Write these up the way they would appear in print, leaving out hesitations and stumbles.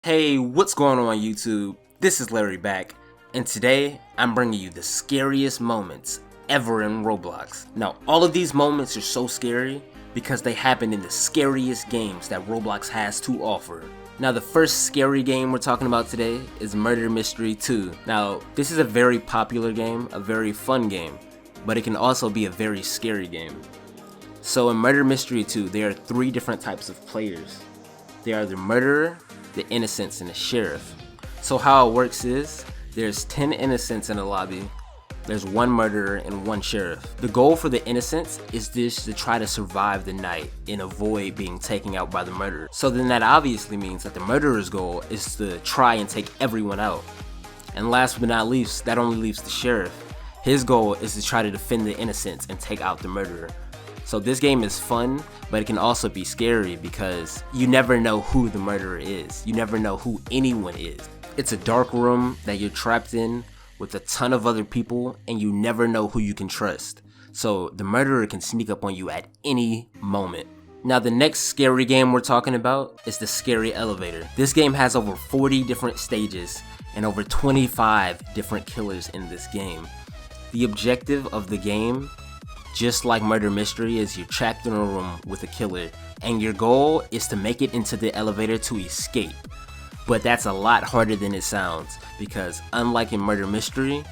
Hey, what's going on YouTube? This is Larry back, and today I'm bringing you the scariest moments ever in Roblox. Now, all of these moments are so scary because they happen in the scariest games that Roblox has to offer. Now, the first scary game we're talking about today is Murder Mystery 2. Now, this is a very popular game, a very fun game, but it can also be a very scary game. So in Murder Mystery 2, there are 3 different types of players. They are the murderer, the innocents, and the sheriff. So how it works is, there's 10 innocents in the lobby, there's 1 murderer and 1 sheriff. The goal for the innocents is just to try to survive the night and avoid being taken out by the murderer. So then that obviously means that the murderer's goal is to try and take everyone out. And last but not least, that only leaves the sheriff. His goal is to try to defend the innocents and take out the murderer. So this game is fun, but it can also be scary because you never know who the murderer is. You never know who anyone is. It's a dark room that you're trapped in with a ton of other people, and you never know who you can trust. So the murderer can sneak up on you at any moment. Now the next scary game we're talking about is the Scary Elevator. This game has over 40 different stages and over 25 different killers in this game. The objective of the game, just like Murder Mystery, is you're trapped in a room with a killer and your goal is to make it into the elevator to escape. But that's a lot harder than it sounds because unlike in Murder Mystery,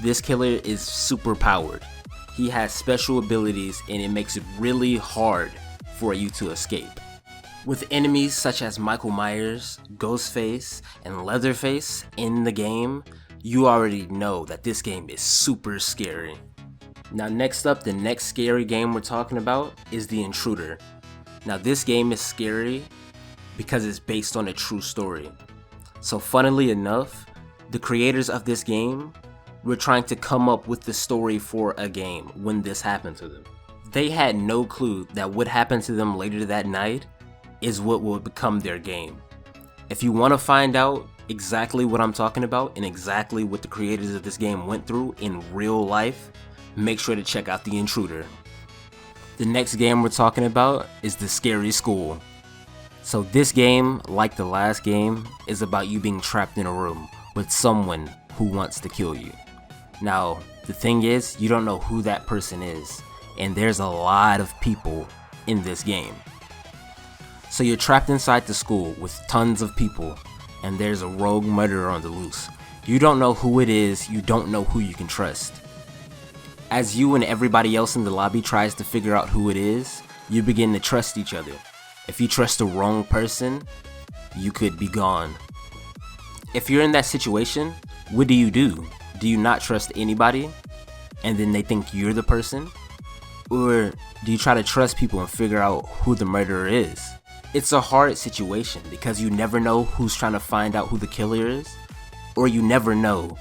this killer is super powered. He has special abilities and it makes it really hard for you to escape. With enemies such as Michael Myers, Ghostface, and Leatherface in the game, you already know that this game is super scary. Now next up, the next scary game we're talking about is The Intruder. Now this game is scary because it's based on a true story. So funnily enough, the creators of this game were trying to come up with the story for a game when this happened to them. They had no clue that what happened to them later that night is what will become their game. If you want to find out exactly what I'm talking about and exactly what the creators of this game went through in real life, make sure to check out The Intruder. The next game we're talking about is The Scary School. So this game, like the last game, is about you being trapped in a room with someone who wants to kill you. Now, the thing is, you don't know who that person is, and there's a lot of people in this game. So you're trapped inside the school with tons of people, and there's a rogue murderer on the loose. You don't know who it is, you don't know who you can trust. As you and everybody else in the lobby tries to figure out who it is, you begin to trust each other. If you trust the wrong person, you could be gone. If you're in that situation, what do? Do you not trust anybody and then they think you're the person? Or do you try to trust people and figure out who the murderer is? It's a hard situation because you never know who's trying to find out who the killer is, or you never know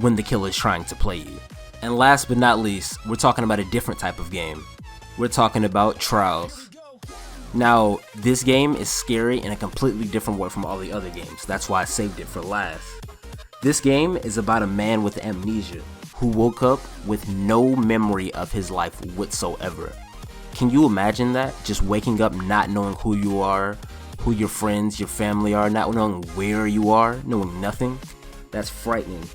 when the killer is trying to play you. And last but not least, we're talking about a different type of game. We're talking about Trials. Now, this game is scary in a completely different way from all the other games. That's why I saved it for last. This game is about a man with amnesia who woke up with no memory of his life whatsoever. Can you imagine that? Just waking up not knowing who you are, who your friends, your family are, not knowing where you are, knowing nothing? That's frightening.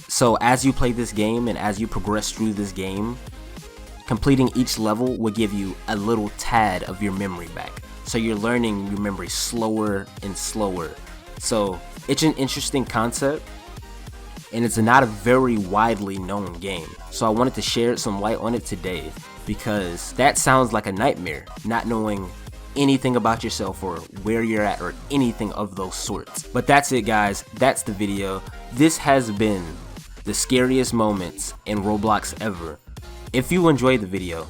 So as you play this game and as you progress through this game, completing each level will give you a little tad of your memory back. So you're learning your memory slower and slower. So it's an interesting concept and it's not a very widely known game. So I wanted to share some light on it today because that sounds like a nightmare, not knowing anything about yourself or where you're at or anything of those sorts. But that's it guys, that's the video. This has been the scariest moments in Roblox ever. If you enjoyed the video,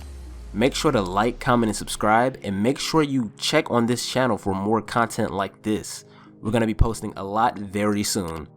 make sure to like, comment, and subscribe, and make sure you check on this channel for more content like this. We're going to be posting a lot very soon.